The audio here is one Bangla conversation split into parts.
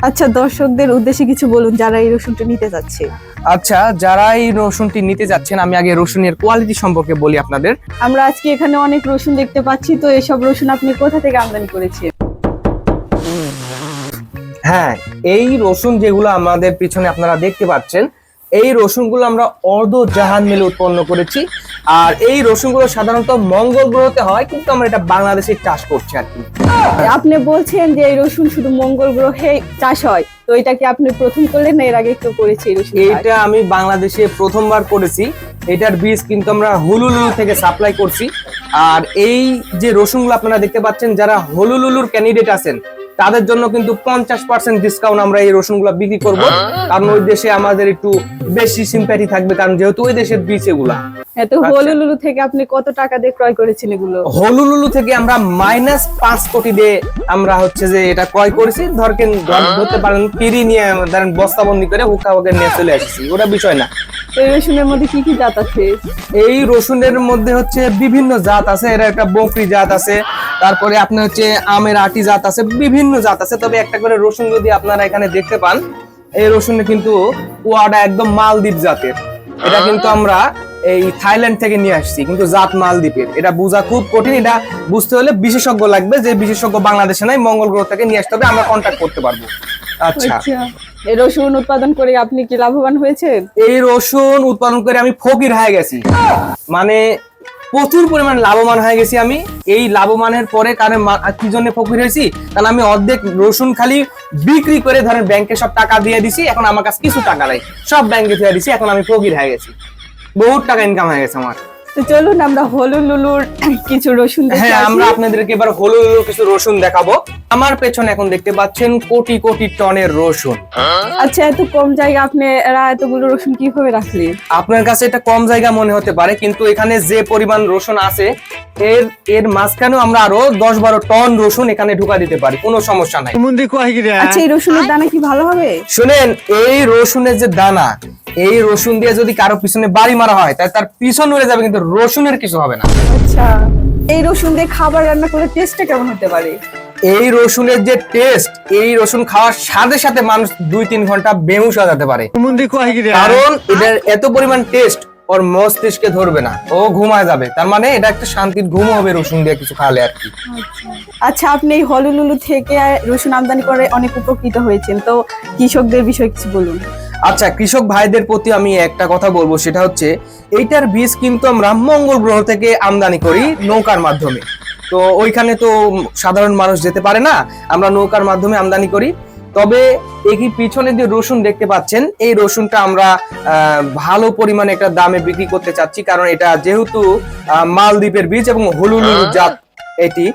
আচ্ছা, দর্শকদের উদ্দেশ্যে কিছু বলুন যারা এই রসুনটা নিতে যাচ্ছে। আচ্ছা, যারা এই রসুনটি নিতে যাচ্ছেন, আমি আগে রসুনের কোয়ালিটি সম্পর্কে বলি আপনাদের। আমরা আজকে এখানে অনেক রসুন দেখতে পাচ্ছি, তো এসব রসুন আপনি কোথা থেকে আমদানি করেছেন? হ্যাঁ, এই রসুন যেগুলো আমাদের পিছনে আপনারা দেখতে পাচ্ছেন, এই রসুনগুলো আমরা অর্ধ জাহান মিলে উৎপন্ন করেছি। আর এই রসুনগুলো সাধারণত মঙ্গল গ্রহতে হয়, কিন্তু আমরা এটা বাংলাদেশে চাষ করছি আর কি। আপনি বলছেন যে এই রসুন শুধু মঙ্গল গ্রহে চাষ হয়, তো এটা কি আপনি প্রথম করলেন না এর আগে কেউ করেছে এই রসুন? এটা আমি বাংলাদেশে প্রথমবার করেছি। এটার বীজ কিন্তু আমরা হলুলুলু থেকে সাপ্লাই করছি। আর এই যে রসুনগুলো আপনারা দেখতে পাচ্ছেন, যারা হলুলুলুর ক্যান্ডিডেট আছেন তাদের জন্য কিন্তু 50% ডিসকাউন্ট আমরা এই রসুনগুলো বিক্রি করব। কারণ ওই দেশে আমাদের একটু বেশি সিম্প্যাথি থাকবে, কারণ যেহেতু ওই দেশের বীজ এগুলা। তো হলুলুলু থেকে আপনি কত টাকা দিয়ে ক্রয় করেছেন এগুলো? হলুলুলু থেকে আমরা -5 কোটি দিয়ে আমরা হচ্ছে যে এটা ক্রয় করেছি। ধরতে পারেন পিরি নিয়ে ধরেন বস্তাবন্দি করে হুক্কা হুকে নিয়ে চলে আসছি, ওটা বিষয় না। এই রসুনের মধ্যে কি কি জাত আছে? এই রসুনের মধ্যে হচ্ছে বিভিন্ন জাত আছে। এর একটা বকরি জাত আছে, তারপরে আপনার হচ্ছে আমের আটি জাত আছে, বিভিন্ন জাত আছে। তবে একটা করে রসুন যদি আপনারা এখানে দেখতে পান, এই রসুনে কিন্তু কুয়াটা একদম মালদ্বীপ জাতের। এটা কিন্তু আমরা এই থাইল্যান্ড থেকে নিয়ে আসছি, কিন্তু জাত মালদ্বীপের। এটা বোঝা খুব কঠিন। এটা বুঝতে হলে বিশেষজ্ঞ লাগবে, যে বিশেষজ্ঞ বাংলাদেশে নাই, মঙ্গল গ্রহ থেকে নিয়ে আসতে হবে, আমরা কন্ট্যাক্ট করতে পারবো। আচ্ছা, এই রসুন উৎপাদন করে আপনি কি লাভবান হয়েছেন? এই রসুন উৎপাদন করে আমি ফকির হয়ে গেছি, মানে প্রচুর পরিমাণ লাভবান হয়ে গেছি আমি। এই লাভবানের পরে কারণ কি জন্য ফকির হয়েছি, কারণ আমি অর্ধেক রসুন খালি বিক্রি করে ধরেন ব্যাংকে সব টাকা দিয়ে দিছি। এখন আমার কাছে কিছু টাকা নাই, সব ব্যাংকে দিয়ে দিছি। এখন আমি ফকির হয়ে গেছি, বহুত টাকা ইনকাম হয়ে গেছে আমার। তো চলুন আমরা হলুলুলুর কিছু রসুন দেখি। হ্যাঁ, আমরা আপনাদেরকে এবার হলুলুলুর কিছু রসুন দেখাবো। আমার পেছনে এখন দেখতে পাচ্ছেন কোটি কোটি টনের রসুন। আচ্ছা, এত কম জায়গা আপনারা এতগুলো রসুন কিভাবে রাখলেন? আপনার কাছে এটা কম জায়গা মনে হতে পারে, কিন্তু এখানে যে পরিমাণ রসুন আছে এর মাঝখানেও আমরা আরো 10-12 টন রসুন এখানে ঢুকা দিতে পারি, কোনো সমস্যা নাই। আচ্ছা, এই রসুনের দানা কি ভালো হবে? শুনেন, এই রসুনের যে দানা, এই রসুন দিয়ে যদি কারো পিছনে বাড়ি মারা হয় তাই তার পিছন উড়ে যাবে, কিন্তু রসুনের কিছু হবে না। আচ্ছা, এই রসুন দিয়ে খাবার রান্না করলে টেস্টটা কেমন হতে পারে? এই রসুনের যে টেস্ট, এই রসুন খাওয়ার সাথে সাথে মানুষ 2-3 ঘন্টা বেহুশ হয়ে যেতে পারে, কারণ এটার এত পরিমাণ টেস্ট ওর মস্তিষ্কে ধরবে না, ও ঘুমায় যাবে। তার মানে এটা একটা শান্তির ঘুম হবে রসুন দিয়ে কিছু খাওয়ালে আর কি। আচ্ছা, আপনি এই হলুলুলু থেকে রসুন আমদানি করে অনেক উপকৃত হয়েছেন, তো কৃষকদের বিষয়ে কিছু বলুন। আচ্ছা, কৃষক ভাইদের প্রতি আমি একটা কথা বলবো, সেটা হচ্ছে এইটার বীজ কিন্তু আমরা মঙ্গল গ্রহ থেকে আমদানি করি নৌকার মাধ্যমে। তো ওইখানে তো সাধারণ মানুষ যেতে পারে না, আমরা নৌকার মাধ্যমে আমদানি করি। তবে এই পিছনে যে রসুন দেখতে পাচ্ছেন, এই রসুনটা আমরা ভালো পরিমাণে একটা দামে বিক্রি করতে চাচ্ছি, কারণ এটা যেহেতু মালদ্বীপের বীজ এবং হলুলুলু জাত এটি।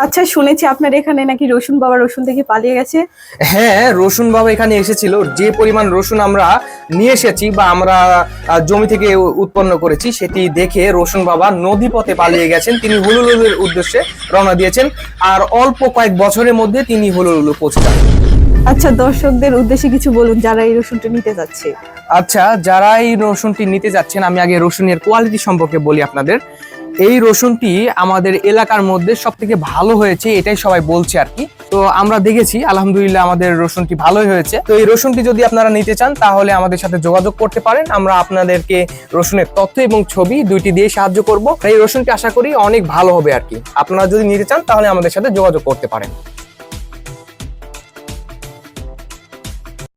আচ্ছা, শুনেছি আপনার এখানে নাকি রসুন বাবা রসুন থেকে পালিয়ে গেছে। হ্যাঁ, রসুন বাবা এখানে এসেছিল। যে পরিমাণ রসুন আমরা নিয়ে এসেছি বা আমরা জমি থেকে উৎপন্ন করেছি, সেটি দেখে রসুন বাবা নদী পথে পালিয়ে গেছেন। তিনি হলুলুলুর উদ্দেশ্যে রওনা দিয়েছেন, আর অল্প কয়েক বছরের মধ্যে তিনি হলুলুলু পৌঁছে যাবেন। আচ্ছা, দর্শকদের উদ্দেশ্যে কিছু বলুন যারা এই রসুনটা নিতে যাচ্ছে। আচ্ছা, যারা এই রসুনটি নিতে যাচ্ছেন, আমি আগে রসুনের কোয়ালিটি সম্পর্কে বলি আপনাদের। এই রসুনটি আমাদের এলাকার মধ্যে সব থেকে ভালো হয়েছে, এটাই সবাই বলছে আর কি। তো আমরা দেখেছি, আলহামদুলিল্লাহ আমাদের রসুনটি ভালোই হয়েছে। তো এই রসুনটি যদি আপনারা নিতে চান তাহলে আমাদের সাথে যোগাযোগ করতে পারেন। আমরা আপনাদেরকে রসুনের তথ্য এবং ছবি দুইটি দিয়ে সাহায্য করব। এই রসুনটি আশা করি অনেক ভালো হবে আর কি। আপনারা যদি নিতে চান তাহলে আমাদের সাথে যোগাযোগ করতে পারেন।